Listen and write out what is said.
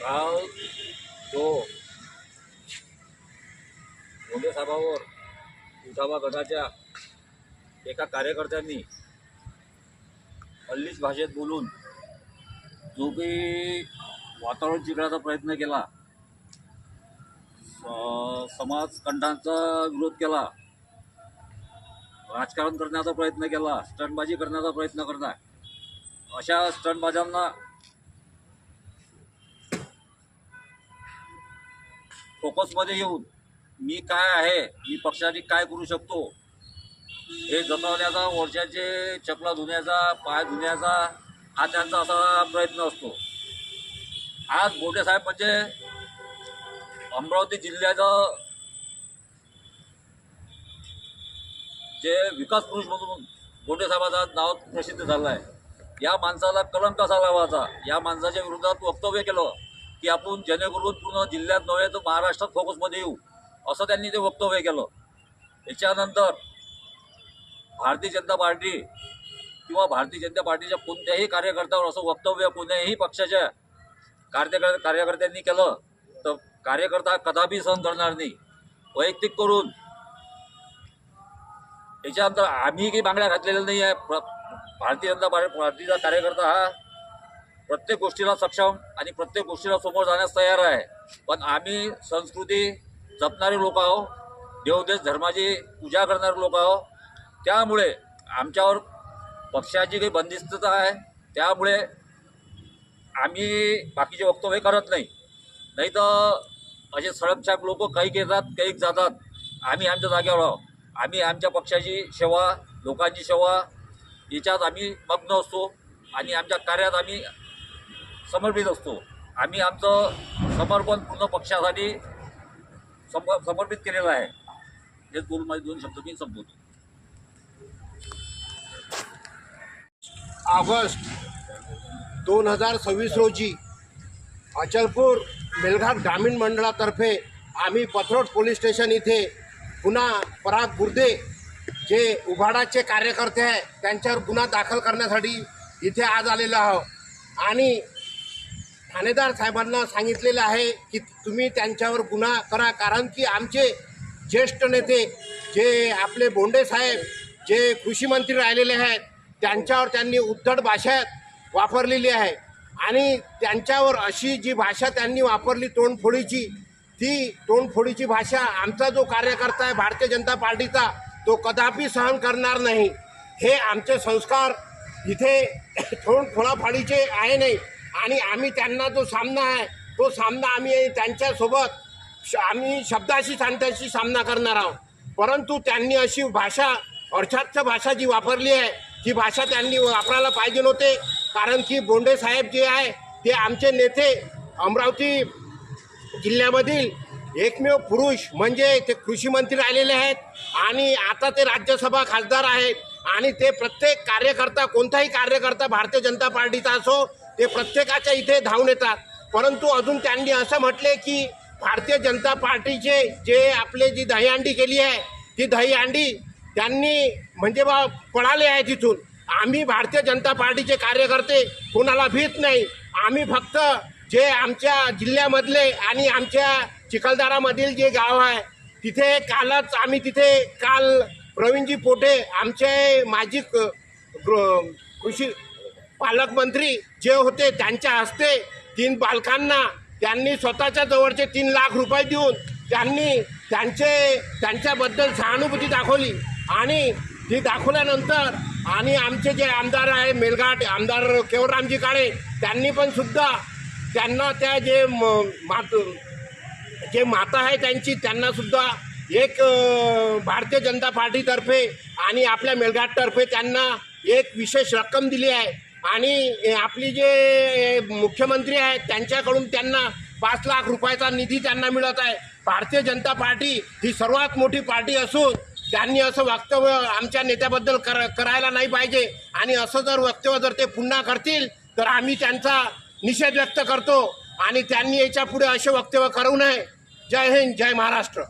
काल जो बोंडे साहेबांवर उठावा गटाच्या एका कार्यकर्त्यांनी हल्लीच भाषेत बोलून जो काही वातावरण चिघळायचा प्रयत्न केला, समाजकंठांचा विरोध केला, राजकारण करण्याचा प्रयत्न केला, स्टंटबाजी करण्याचा प्रयत्न करणार, अशा स्टंटबाजांना फोकसमध्ये येऊन मी काय आहे, मी पक्षाने काय करू शकतो हे जतवण्याचा, वर्षाचे चपला धुण्याचा, पाय धुण्याचा हा त्यांचा असा प्रयत्न असतो. आज बोंडे साहेब म्हणजे अमरावती जिल्ह्याचं जे विकास पुरुष म्हणून बोंडे साहेबांचं नाव प्रसिद्ध झालं आहे. या माणसाला कलंक कसा लावायचा, या माणसाच्या विरोधात वक्तव्य केलं की आपण जेणेकरून पूर्ण जिल्ह्यात नव्हे तर महाराष्ट्रात फोकसमध्ये येऊ, असं त्यांनी ते वक्तव्य केलं. याच्यानंतर भारतीय जनता पार्टी किंवा भारतीय जनता पार्टीच्या कोणत्याही कार्यकर्त्यावर असं वक्तव्य कोणत्याही पक्षाच्या कार्यकर्त्यांनी केलं तर कार्यकर्ता कदापि सहन करणार नाही. वैयक्तिक करून याच्यानंतर आम्ही काही बांगड्या घातलेल्या नाही आहे. भारतीय जनता पार्टीचा कार्यकर्ता हा प्रत्येक गोष्टीला सक्षम आणि प्रत्येक गोष्टीला समोर जाण्यास तयार आहे. पण आम्ही संस्कृती जपणारे लोक आहोत, देवदेश धर्माची पूजा करणारे लोक आहोत. त्यामुळे आमच्यावर पक्षाची काही बंदिस्तता आहे. त्यामुळे आम्ही बाकीचे वक्तव्य करत नाही. नाही तर असे सडकछाक लोक काही येतात काही जातात. आम्ही आमच्या जागेवर आहोत. आम्ही आमच्या पक्षाची सेवा, लोकांची सेवा याच्यात आम्ही मग्न असतो आणि आमच्या कार्यात आम्ही समर्पित असतो. आम्ही आमचं समर्पण पूर्ण पक्षासाठी समर्पित केलेलं आहे. हेच बोलून माझे 2 शब्द मी संपवतो. ऑगस्ट 2026 रोजी अचलपूर मेलघाट ग्रामीण मंडळातर्फे आम्ही पथरोड पोलीस स्टेशन इथे पुन्हा पराग बुर्दे जे उभाडाचे कार्यकर्ते आहे त्यांच्यावर गुन्हा दाखल करण्यासाठी इथे आज आलेलो आहोत. आणि ठाणेदार साहेबांना सांगितलेलं आहे की तुम्ही त्यांच्यावर गुन्हा करा, कारण की आमचे ज्येष्ठ नेते जे आपले बोंडे साहेब जे कृषी मंत्री राहिलेले आहेत त्यांच्यावर त्यांनी उद्धट भाषा वापरलेली आहे. आणि त्यांच्यावर अशी जी भाषा त्यांनी वापरली तोंडफोडीची, ती तोंडफोडीची भाषा आमचा जो कार्यकर्ता आहे भारतीय जनता पार्टीचा तो कदापि सहन करणार नाही. हे आमचे संस्कार इथे फोडाफाडीचे आहे नाही. आणि आम्ही त्यांना जो सामना आहे तो सामना आम्ही त्यांच्यासोबत आम्ही शब्दाशी शांताशी सामना करणार आहोत. परंतु त्यांनी अशी भाषा अर्थात भाषा जी वापरली आहे ती भाषा त्यांनी वापरायला पाहिजे नव्हते. कारण की बोंडे साहेब जे आहे ते आमचे नेते, अमरावती जिल्ह्यामधील एकमेव पुरुष म्हणजे ते कृषी मंत्री राहिलेले आहेत आणि आता ते राज्यसभा खासदार आहेत. आणि ते प्रत्येक कार्यकर्ता, कोणताही कार्यकर्ता भारतीय जनता पार्टीचा असो, ते प्रत्येकाच्या इथे धावून येतात. परंतु अजून त्यांनी असं म्हटले की भारतीय जनता पार्टीचे जे आपले जी दहीहंडी केली आहे ती दहीहंडी त्यांनी म्हणजे बा पळाले आहे तिथून. आम्ही भारतीय जनता पार्टीचे कार्यकर्ते कोणाला भीत नाही. आम्ही फक्त जे आमच्या जिल्ह्यामधले आणि आमच्या चिखलदरामधील जे गाव आहे तिथे कालच आम्ही तिथे काल प्रवीणजी पोटे आमचे माजी कृषी पालकमंत्री जे होते त्यांच्या हस्ते 3 बालकांना त्यांनी स्वतःच्या जवळचे 3 लाख रुपये देऊन त्यांनी त्यांच्याबद्दल सहानुभूती दाखवली. आणि ती दाखवल्यानंतर आणि आमचे जे आमदार आहे मेलघाट आमदार केवळरामजी काळे त्यांनी पण सुद्धा त्यांना त्या जे माता आहे त्यांना सुद्धा एक भारतीय जनता पार्टीतर्फे आणि आपल्या मेलघाटतर्फे त्यांना एक विशेष रक्कम दिली आहे. आणि आपली जे मुख्यमंत्री आहेत त्यांच्याकडून त्यांना 5 लाख रुपयाचा निधी त्यांना मिळत आहे. भारतीय जनता पार्टी ही सर्वात मोठी पार्टी असून त्यांनी असं वक्तव्य आमच्या नेत्याबद्दल करायला नाही पाहिजे. आणि असं जर वक्तव्य जर ते पुन्हा करतील तर आम्ही त्यांचा निषेध व्यक्त करतो आणि त्यांनी याच्या पुढे असे वक्तव्य करू नये. जय हिंद, जय महाराष्ट्र.